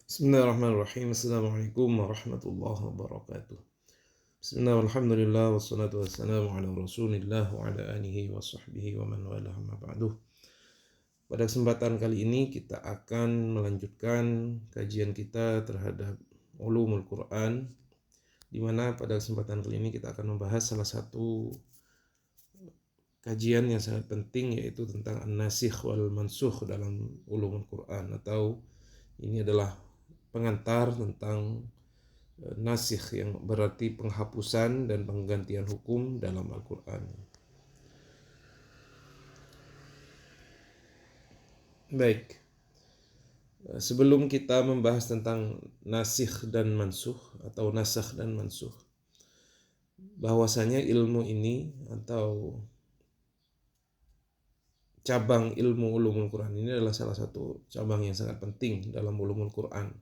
Bismillahirrahmanirrahim. Assalamualaikum warahmatullahi wabarakatuh. Bismillah, walhamdulillah, wassalatu wassalamu ala rasulillah wa ala alihi wa sahbihi wa man wala amma ba'du. Pada kesempatan kali ini kita akan melanjutkan kajian kita terhadap ulumul Quran, di mana pada kesempatan kali ini kita akan membahas salah satu kajian yang sangat penting, yaitu tentang an-nasikh wal mansukh dalam ulumul Quran, atau ini adalah pengantar tentang nasikh, yang berarti penghapusan dan penggantian hukum dalam Al-Quran. Baik, sebelum kita membahas tentang nasikh dan mansukh atau nasakh dan mansukh, bahwasanya ilmu ini atau cabang ilmu ulumul Quran ini adalah salah satu cabang yang sangat penting dalam ulumul Quran.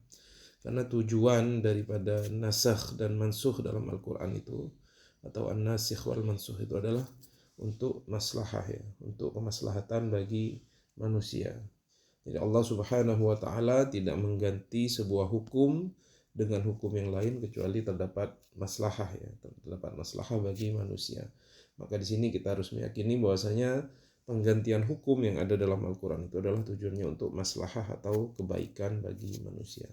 Karena tujuan daripada nasakh dan mansukh dalam Al-Quran itu, atau an-nasikh wal mansukh, itu adalah untuk maslahah, ya, untuk kemaslahatan bagi manusia. Jadi Allah Subhanahu wa taala tidak mengganti sebuah hukum dengan hukum yang lain kecuali terdapat maslahah, ya, terdapat maslahah bagi manusia. Maka di sini kita harus meyakini bahwasanya penggantian hukum yang ada dalam Al-Quran itu adalah tujuannya untuk maslahah atau kebaikan bagi manusia.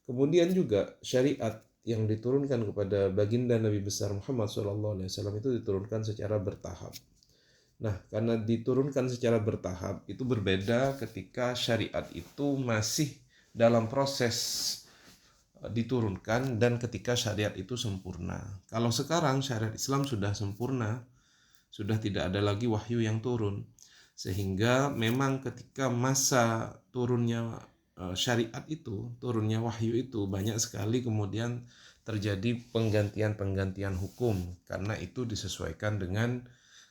Kemudian juga syariat yang diturunkan kepada baginda Nabi besar Muhammad SAW itu diturunkan secara bertahap. Nah, karena diturunkan secara bertahap, itu berbeda ketika syariat itu masih dalam proses diturunkan dan ketika syariat itu sempurna. Kalau sekarang syariat Islam sudah sempurna, sudah tidak ada lagi wahyu yang turun, sehingga memang ketika masa turunnya syariat itu, turunnya wahyu itu, banyak sekali kemudian terjadi penggantian hukum, karena itu disesuaikan dengan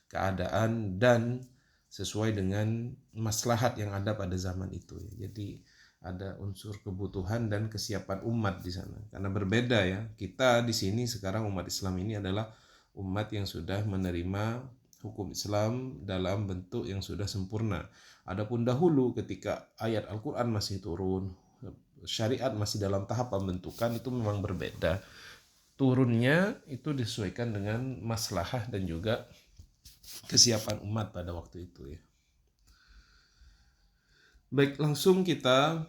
keadaan dan sesuai dengan maslahat yang ada pada zaman itu, ya. Jadi ada unsur kebutuhan dan kesiapan umat di sana. Karena berbeda, ya. Kita di sini sekarang umat Islam ini adalah umat yang sudah menerima hukum Islam dalam bentuk yang sudah sempurna. Adapun dahulu ketika ayat Al-Quran masih turun, syariat masih dalam tahap pembentukan, itu memang berbeda. Turunnya itu disesuaikan dengan maslahah dan juga kesiapan umat pada waktu itu, ya. Baik, langsung kita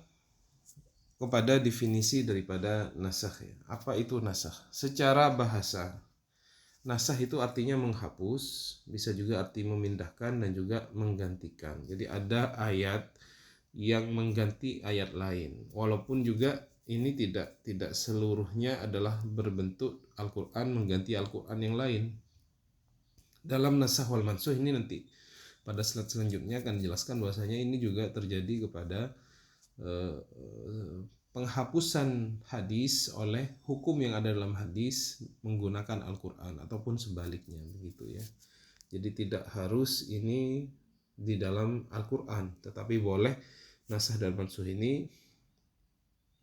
kepada definisi daripada nasakh, ya. Apa itu nasakh? Secara bahasa, nasakh itu artinya menghapus, bisa juga arti memindahkan dan juga menggantikan. Jadi ada ayat yang mengganti ayat lain, walaupun juga ini tidak seluruhnya adalah berbentuk Al-Quran mengganti Al-Quran yang lain. Dalam nasakh wal mansukh ini nanti pada slide selanjutnya akan dijelaskan bahwasanya ini juga terjadi kepada penghapusan hadis oleh hukum yang ada dalam hadis menggunakan Al-Quran, ataupun sebaliknya, begitu, ya. Jadi tidak harus ini di dalam Al-Quran, tetapi boleh nasakh dan mansukh ini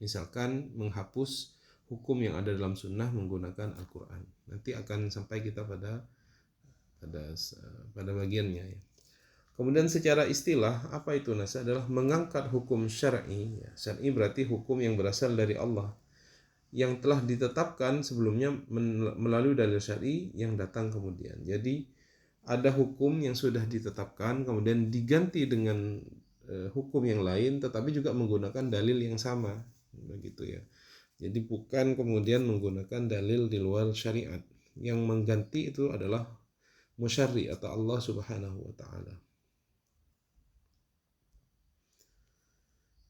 misalkan menghapus hukum yang ada dalam sunnah menggunakan Al-Quran. Nanti akan sampai kita pada bagiannya, ya. Kemudian secara istilah, apa itu nasakh? Adalah mengangkat hukum syar'i, ya. Syar'i berarti hukum yang berasal dari Allah, yang telah ditetapkan sebelumnya melalui dalil syar'i yang datang kemudian. Jadi ada hukum yang sudah ditetapkan kemudian diganti dengan hukum yang lain, tetapi juga menggunakan dalil yang sama, begitu, ya. Jadi bukan kemudian menggunakan dalil di luar syariat. Yang mengganti itu adalah musyarri atau Allah Subhanahu wa taala.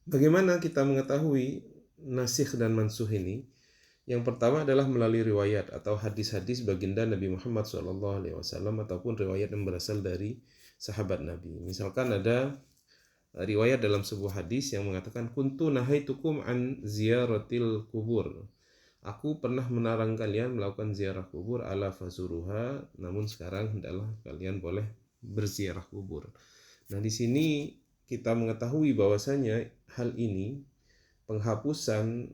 Bagaimana kita mengetahui nasikh dan mansukh ini? Yang pertama adalah melalui riwayat atau hadis-hadis baginda Nabi Muhammad SAW, ataupun riwayat yang berasal dari sahabat Nabi. Misalkan ada riwayat dalam sebuah hadis yang mengatakan, kuntu nahaitukum an ziyaratil kubur. Aku pernah melarang kalian melakukan ziarah kubur, ala fazuruha, namun sekarang hendaklah kalian boleh berziarah kubur. Nah, di sini kita mengetahui bahwasanya hal ini, penghapusan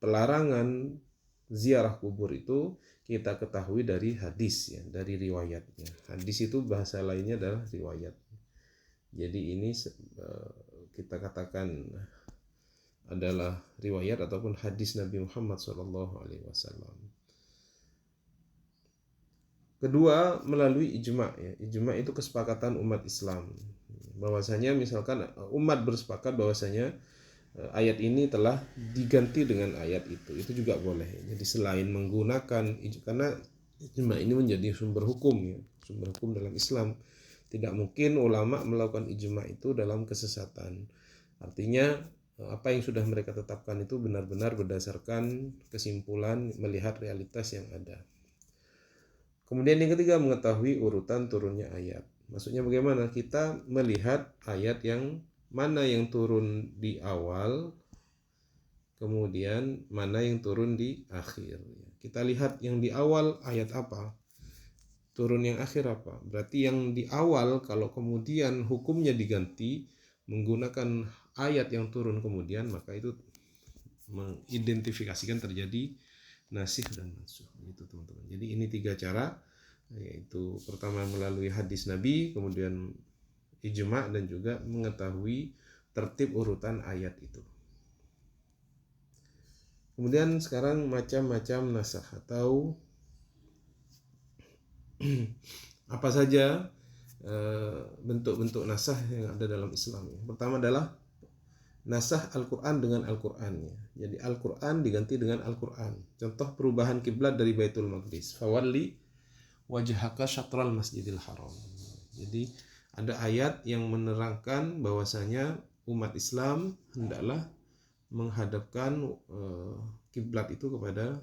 pelarangan ziarah kubur itu, kita ketahui dari hadis, ya, dari riwayatnya. Hadis itu bahasa lainnya adalah riwayat. Jadi ini kita katakan adalah riwayat ataupun hadis Nabi Muhammad SAW. Kedua, melalui ijma. Ya. Ijma itu kesepakatan umat Islam. Bahwasanya misalkan umat bersepakat bahwasanya ayat ini telah diganti dengan ayat itu juga boleh. Jadi selain menggunakan, karena ijma ini menjadi sumber hukum ya, sumber hukum dalam Islam. Tidak mungkin ulama melakukan ijma itu dalam kesesatan. Artinya apa yang sudah mereka tetapkan itu benar-benar berdasarkan kesimpulan melihat realitas yang ada. Kemudian yang ketiga, mengetahui urutan turunnya ayat. Maksudnya bagaimana? Kita melihat ayat yang mana yang turun di awal, kemudian mana yang turun di akhir. Kita lihat yang di awal ayat apa, turun yang akhir apa. Berarti yang di awal kalau kemudian hukumnya diganti menggunakan ayat yang turun kemudian, maka itu mengidentifikasikan terjadi nasikh dan mansukh. Itu teman-teman. Jadi ini 3 cara, yaitu pertama melalui hadis Nabi, kemudian ijma, dan juga mengetahui tertib urutan ayat itu. Kemudian sekarang macam-macam nasakh atau apa saja bentuk-bentuk nasakh yang ada dalam Islam. Pertama adalah nasakh Al-Quran dengan Al-Quran. Jadi Al-Quran diganti dengan Al-Quran. Contoh perubahan kiblat dari Baitul Maqdis. Fawalli wajhaka syatral masjidil haram. Jadi ada ayat yang menerangkan bahwasanya umat Islam hendaklah menghadapkan kiblat itu kepada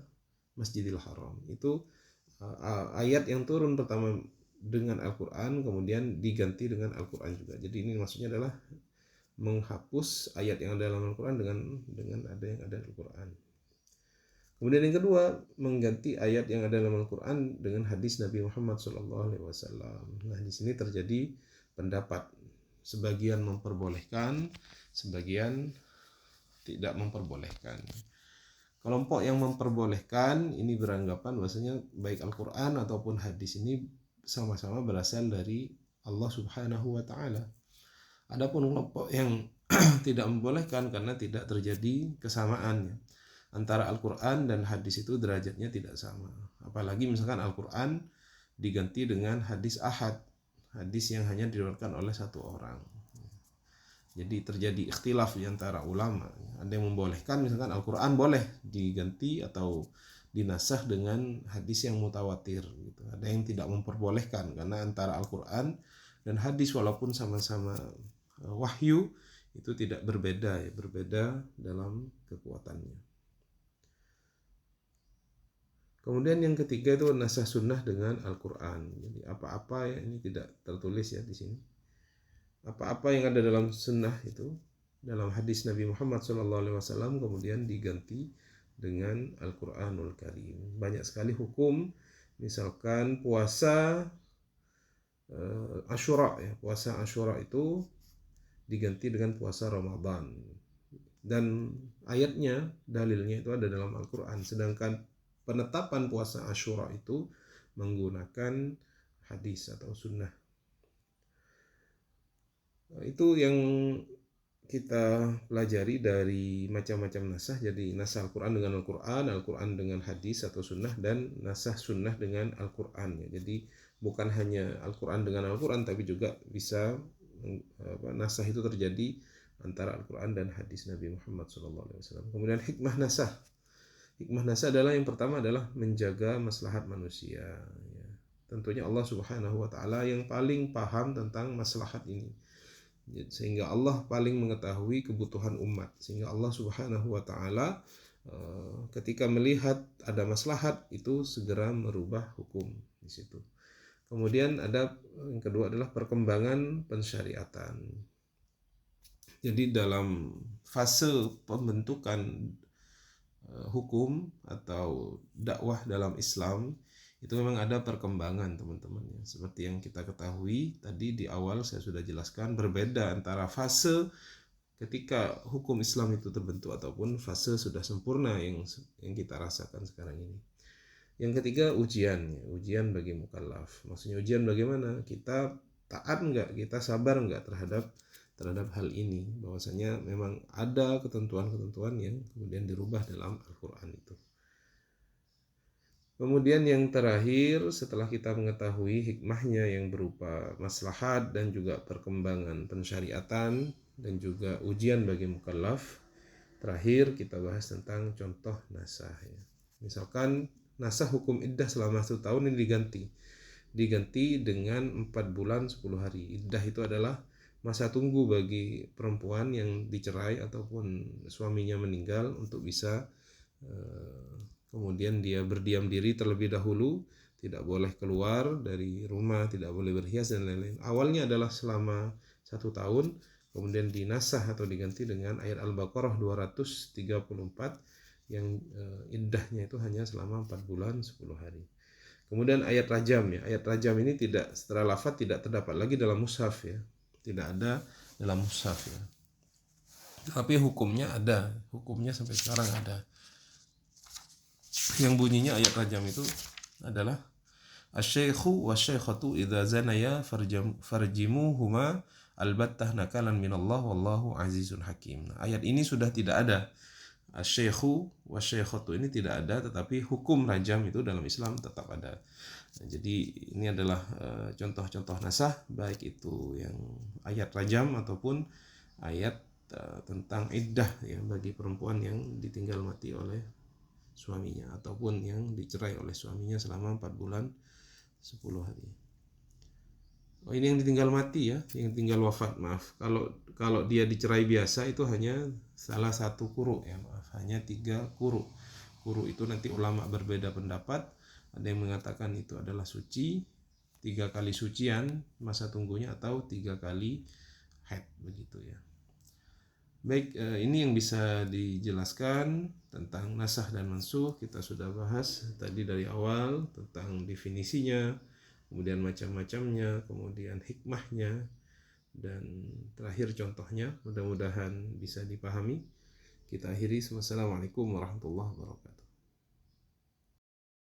Masjidil Haram. Itu ayat yang turun pertama dengan Al-Quran, kemudian diganti dengan Al-Quran juga. Jadi ini maksudnya adalah menghapus ayat yang ada dalam Al-Quran dengan ada yang ada Al-Quran. Kemudian yang kedua, mengganti ayat yang ada dalam Al-Quran dengan hadis Nabi Muhammad SAW. Nah, di sini terjadi pendapat. Sebagian memperbolehkan, sebagian tidak memperbolehkan. Kelompok yang memperbolehkan ini beranggapan bahwasanya baik Al-Quran ataupun hadis ini sama-sama berasal dari Allah Subhanahu wa Ta'ala. Adapun kelompok yang tidak membolehkan karena tidak terjadi kesamaan antara Al-Quran dan hadis, itu derajatnya tidak sama. Apalagi misalkan Al-Quran diganti dengan hadis ahad, hadis yang hanya diriwayatkan oleh satu orang. Jadi terjadi ikhtilaf di antara ulama. Ada yang membolehkan misalkan Al-Quran boleh diganti atau dinasakh dengan hadis yang mutawatir gitu. Ada yang tidak memperbolehkan karena antara Al-Quran dan hadis walaupun sama-sama wahyu itu tidak berbeda dalam kekuatannya. Kemudian yang ketiga itu nasakh sunnah dengan Al-Quran. Jadi apa-apa ya, ini tidak tertulis ya di sini. Apa-apa yang ada dalam sunnah itu, dalam hadis Nabi Muhammad SAW, kemudian diganti dengan Al-Quranul Karim. Banyak sekali hukum, misalkan puasa Asyura ya, puasa Asyura itu diganti dengan puasa Ramadan. Dan ayatnya, dalilnya itu ada dalam Al-Quran. Sedangkan penetapan puasa Asyura itu menggunakan hadis atau sunnah. Itu yang kita pelajari dari macam-macam nasakh. Jadi nasakh Al-Quran dengan Al-Quran, Al-Quran dengan hadis atau sunnah, dan nasakh sunnah dengan Al-Quran. Jadi bukan hanya Al-Quran dengan Al-Quran, tapi juga bisa nasakh itu terjadi antara Al-Quran dan hadis Nabi Muhammad SAW. Kemudian hikmah nasakh. Hikmah nasakh adalah yang pertama adalah menjaga maslahat manusia. Ya. Tentunya Allah Subhanahu wa Ta'ala yang paling paham tentang maslahat ini. Sehingga Allah paling mengetahui kebutuhan umat. Sehingga Allah Subhanahu wa Ta'ala ketika melihat ada maslahat itu segera merubah hukum di situ. Kemudian ada yang kedua adalah perkembangan pensyariatan. Jadi dalam fase pembentukan hukum atau dakwah dalam Islam itu memang ada perkembangan teman-teman ya. Seperti yang kita ketahui tadi di awal saya sudah jelaskan, berbeda antara fase ketika hukum Islam itu terbentuk ataupun fase sudah sempurna yang kita rasakan sekarang ini. Yang ketiga ujian bagi mukallaf. Maksudnya ujian bagaimana? Kita taat enggak? Kita sabar enggak terhadap terhadap hal ini, bahwasanya memang ada ketentuan-ketentuan yang kemudian dirubah dalam Al-Quran itu. Kemudian yang terakhir, setelah kita mengetahui hikmahnya yang berupa maslahat dan juga perkembangan pensyariatan dan juga ujian bagi mukallaf, terakhir kita bahas tentang contoh nasah ya. Misalkan nasah hukum iddah selama 1 tahun ini diganti dengan 4 bulan 10 hari. Iddah itu adalah masa tunggu bagi perempuan yang dicerai ataupun suaminya meninggal untuk bisa kemudian dia berdiam diri terlebih dahulu, tidak boleh keluar dari rumah, tidak boleh berhias dan lain-lain. Awalnya adalah selama 1 tahun, kemudian dinasah atau diganti dengan ayat Al-Baqarah 234 yang iddahnya itu hanya selama 4 bulan 10 hari. Kemudian ayat rajam ya. Ayat rajam ini tidak secara lafaz tidak terdapat lagi dalam mushaf ya. Tidak ada dalam mushaf ya. Tapi hukumnya ada, hukumnya sampai sekarang ada. Yang bunyinya ayat rajam itu adalah asy-syaikhu wasy-syaikhatu idza zanaya farjimuhuma albattah nakalan minallah wallahu azizun hakim. Nah, ayat ini sudah tidak ada. Asy-syaikhu wasy-syaikhatu ini tidak ada, tetapi hukum rajam itu dalam Islam tetap ada. Nah, jadi ini adalah contoh-contoh nasah, baik itu yang ayat rajam ataupun ayat tentang iddah ya bagi perempuan yang ditinggal mati oleh suaminya ataupun yang dicerai oleh suaminya selama 4 bulan 10 hari. Oh, ini yang ditinggal mati ya, yang tinggal wafat, maaf. Kalau dia dicerai biasa itu hanya salah satu quru ya, maaf, hanya 3 quru. Quru itu nanti ulama berbeda pendapat. Ada yang mengatakan itu adalah suci, 3 kali sucian masa tunggunya atau 3 kali haid begitu ya. Baik, ini yang bisa dijelaskan tentang nasah dan mansuh. Kita sudah bahas tadi dari awal tentang definisinya, kemudian macam-macamnya, kemudian hikmahnya, dan terakhir contohnya. Mudah-mudahan bisa dipahami. Kita akhiri. Wassalamualaikum warahmatullahi wabarakatuh.